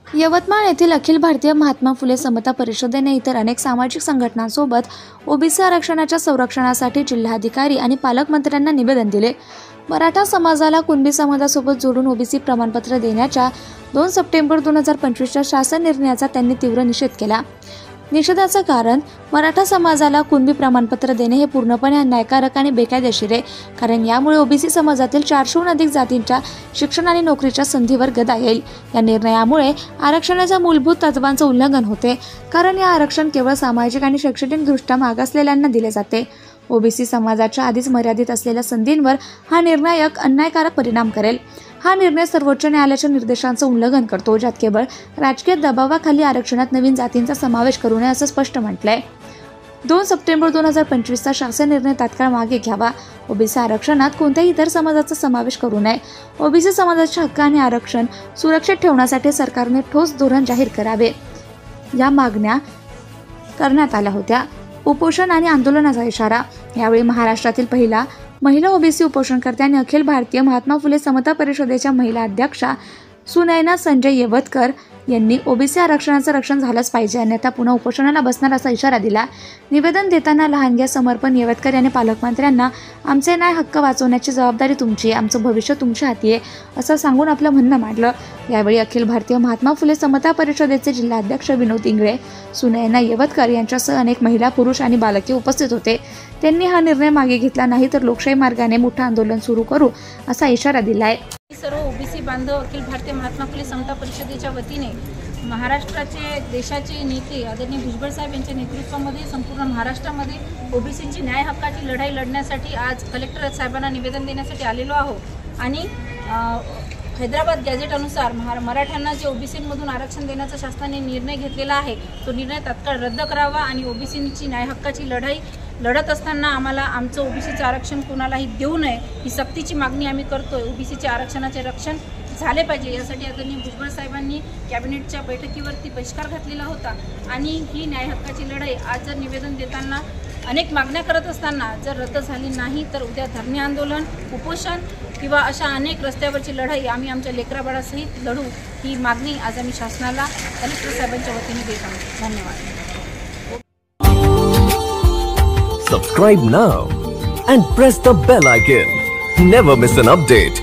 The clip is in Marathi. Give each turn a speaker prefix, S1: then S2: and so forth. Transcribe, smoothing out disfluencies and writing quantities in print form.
S1: यवतमाळ येथील अखिल भारतीय महात्मा फुले समता परिषदेने इतर अनेक सामाजिक संघटनांसोबत ओबीसी आरक्षणाच्या संरक्षणासाठी जिल्हाधिकारी आणि पालकमंत्र्यांना निवेदन दिले। मराठा समाजाला कुणबी समाजासोबत जोडून ओबीसी प्रमाणपत्र देण्याच्या 2 सप्टेंबर 2025च्या शासन निर्णयाचा त्यांनी तीव्र निषेध केला। निषेधाचं कारण मराठा समाजाला कुणबी प्रमाणपत्र देणे हे पूर्णपणे अन्यायकारक आणि बेकायदेशीर आहे, कारण यामुळे ओबीसी समाजातील 400हून अधिक जातींच्या शिक्षण आणि नोकरीच्या संधीवर गदा येईल। या निर्णयामुळे आरक्षणाच्या मूलभूत तत्वांचं उल्लंघन होते, कारण या आरक्षण केवळ सामाजिक आणि शैक्षणिकदृष्ट्या मागासलेल्यांना दिले जाते। ओबीसी समाजाच्या आधीच मर्यादित असलेल्या संधींवर हा निर्णायक अन्यायकारक परिणाम करेल। हा निर्णय सर्वोच्च न्यायालयाच्या निर्देशांचं उल्लंघन करतो, ज्यात केवळ राजकीय दबावाखाली आरक्षणात नवीन जातींचा समावेश करू नये असं स्पष्ट म्हटलंय। 2 सप्टेंबर 2025चा शासन निर्णय तात्काळ मागे घ्यावा। ओबीसी आरक्षणात कोणत्याही इतर समाजाचा समावेश करू नये। ओबीसी समाजाचे हक्क आणि आरक्षण सुरक्षित ठेवण्यासाठी सरकारने ठोस धोरण जाहीर करावे, या मागण्या करण्यात आल्या होत्या। उपोषण आणि आंदोलनाचा इशारा। यावेळी महाराष्ट्रातील पहिला महिला ओबीसी उपोषणकर्त्या आणि अखिल भारतीय महात्मा फुले समता परिषदेच्या महिला अध्यक्षा सुनयना संजय येवतकर यांनी ओबीसी आरक्षणाचं रक्षण झालंच पाहिजे, अन्यथा पुन्हा उपोषणाला बसणार असा इशारा दिला। निवेदन देताना लहानग्या समर्पण येवतकर यांनी पालकमंत्र्यांना आमचे न्याय हक्क वाचवण्याची जबाबदारी तुमची आहे, आमचं भविष्य तुमच्या हाती आहे असं सांगून आपलं म्हणणं मांडलं। यावेळी अखिल भारतीय महात्मा फुले समता परिषदेचे जिल्हाध्यक्ष विनोद इंगळे, सुनयना येवतकर यांच्यासह अनेक महिला, पुरुष आणि बालके उपस्थित होते। त्यांनी हा निर्णय मागे घेतला नाही तर लोकशाही मार्गाने मोठं आंदोलन सुरू करू असा इशारा दिलाय।
S2: सर्व ओबीसी बांधव अखिल भारतीय महात्मा फुले समता परिषदेच्या वतीने महाराष्ट्राचे देशाचे नेते आदरणीय भुजबळ साहेब यांच्या नेतृत्वामध्ये संपूर्ण महाराष्ट्रामध्ये ओबीसीची न्याय हक्काची लढाई लढण्यासाठी आज कलेक्टर साहेबांना निवेदन देण्यासाठी आलेलो आहोत। आणि हैदराबाद गॅझेट अनुसार मराठ्यांना जे ओबीसीमधून आरक्षण देण्याचा शासनाने निर्णय घेतलेला आहे तो निर्णय तात्काळ रद्द करावा आणि ओबीसीची न्याय हक्काची लढाई लढत असताना आम्हाला आमचं ओबीसीचं आरक्षण कोणालाही देऊ नये ही सक्तीची मागणी आम्ही करतोय। ओबीसीच्या आरक्षणाचे रक्षण झाले पाहिजे यासाठी आदरणीय भुजबळ साहेबांनी कॅबिनेटच्या बैठकीवरती बहिष्कार घातलेला होता आणि ही न्याय हक्काची लढाई आज जर निवेदन देताना अनेक मागण्या करत असताना जर रद्द झाली नाही तर उद्या धरणे आंदोलन, उपोषण किंवा अशा अनेक रस्त्यावरची लढाई आम्ही आमच्या लेकराबाळासहित लढू ही मागणी आज आम्ही शासनाला कलेक्टर साहेबांच्या वतीने देत आहोत। धन्यवाद।
S3: Subscribe now and press the bell icon. Never miss an update.